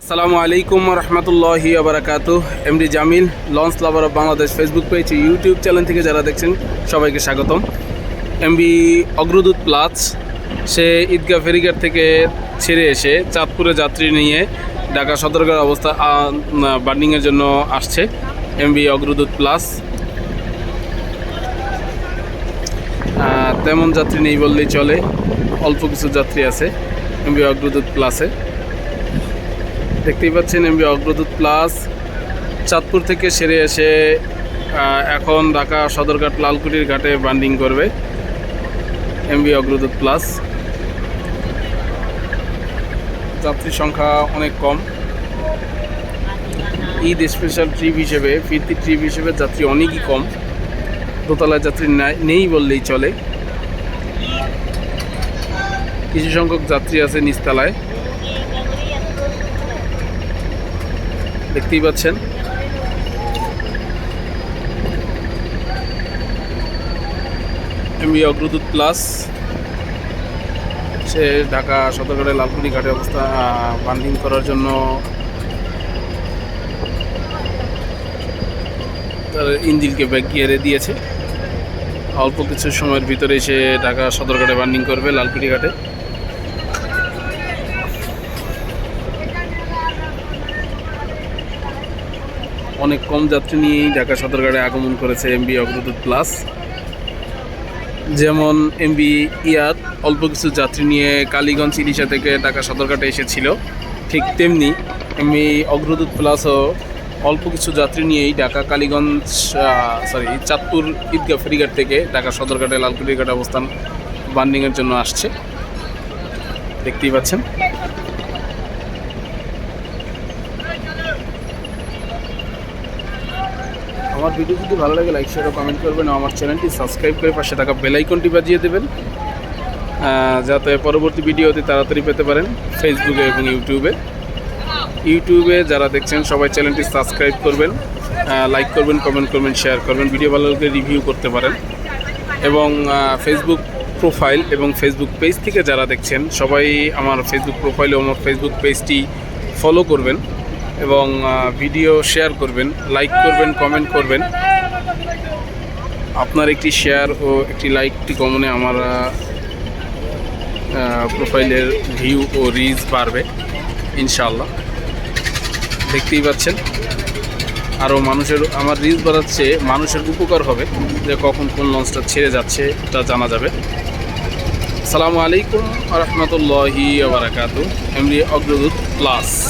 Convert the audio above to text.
আসসালামু আলাইকুম রহমতুল্লাহি আবরাকাতুহ। MD Jamil launch lover of Bangladesh Facebook page YouTube channel থেকে যারা দেখছেন সবাইকে স্বাগতম। এমবি অগ্রদূত প্লাস সে ঈদগাহ ফেরিঘাট থেকে ছেড়ে এসে চাঁদপুরে যাত্রী নিয়ে ঢাকা সদরঘাট অবস্থা বার্নিংয়ের জন্য আসছে। এমবি অগ্রদূত প্লাস তেমন যাত্রী নেই বললেই চলে, অল্প কিছু যাত্রী আছে এমবি অগ্রদূত প্লাসে। দেখতেই পাচ্ছেন এমবি অগ্রদূত প্লাস চাঁদপুর থেকে সেরে এসে এখন ঢাকা সদরঘাট লালকুটির ঘাটে বান্ডিং করবে। এমবি অগ্রদূত প্লাস যাত্রীর সংখ্যা অনেক কম। ঈদ স্পেশাল ট্রিপ হিসেবে, ফিরতি ট্রিপ হিসেবে যাত্রী অনেকই কম। দোতলায় যাত্রী নেই বললেই চলে। কিছু সংখ্যক যাত্রী আছে নিচতলায়, দেখতেই পাচ্ছেন। এমবি অগ্রদূত প্লাস সে ঢাকা সদরঘাটের লালকুটি ঘাটে অবস্থা বান্ডিং করার জন্য তার ইঞ্জিনকে ব্যাক গিয়ারে দিয়েছে। অল্প কিছু সময়ের ভিতরে সে ঢাকা সদরঘাটে বান্ডিং করবে লালকুটি ঘাটে। অনেক কম যাত্রী নিয়েই ঢাকা সদরঘাটে আগমন করেছে এমবি অগ্রদূত প্লাস। যেমন এমবি ইয়াদ অল্প কিছু যাত্রী নিয়ে কালীগঞ্জ ইলিশা থেকে ঢাকা সদরঘাটে এসেছিল, ঠিক তেমনি এমবি অগ্রদূত প্লাসও অল্প কিছু যাত্রী নিয়েই ঢাকা কালীগঞ্জ চাঁদপুর ঈদগাহ ফেরিঘাট থেকে ঢাকা সদরঘাটে লালকুটি ঘাটে অবস্থান বান্ডিংয়ের জন্য আসছে, দেখতেই পাচ্ছেন। আমার ভিডিও যদি ভালো লাগে লাইক শেয়ার ও কমেন্ট করবেন, আমার চ্যানেলটি সাবস্ক্রাইব করে পাশে থাকা বেল আইকনটি বাজিয়ে দেবেন, যাতে পরবর্তী ভিডিও অতি তাড়াতাড়ি পেতে পারেন। ফেসবুকে এবং ইউটিউবে যারা দেখছেন সবাই চ্যানেলটি সাবস্ক্রাইব করবেন, লাইক করবেন, কমেন্ট করবেন, শেয়ার করবেন। ভিডিও ভালো লাগলে রিভিউ করতে পারেন। এবং ফেসবুক প্রোফাইল এবং ফেসবুক পেজ থেকে যারা দেখছেন সবাই আমার ফেসবুক প্রোফাইল ও আমার ফেসবুক পেজটি ফলো করবেন এবং ভিডিও শেয়ার করবেন, লাইক করবেন, কমেন্ট করবেন। আপনার একটি শেয়ার ও একটি লাইকটি কমনে আমার প্রোফাইলের ভিউ ও রিচ বাড়বে ইনশাআল্লাহ। দেখতেই পাচ্ছেন, আরও আমার রিচ বাড়াচ্ছে, মানুষের উপকার হবে যে কখন কোন লঞ্চটা ছেড়ে যাচ্ছে তা জানা যাবে। আসসালামু আলাইকুম রহমতুল্লাহি ওয়া বারাকাতুহু। MD Agradut plus.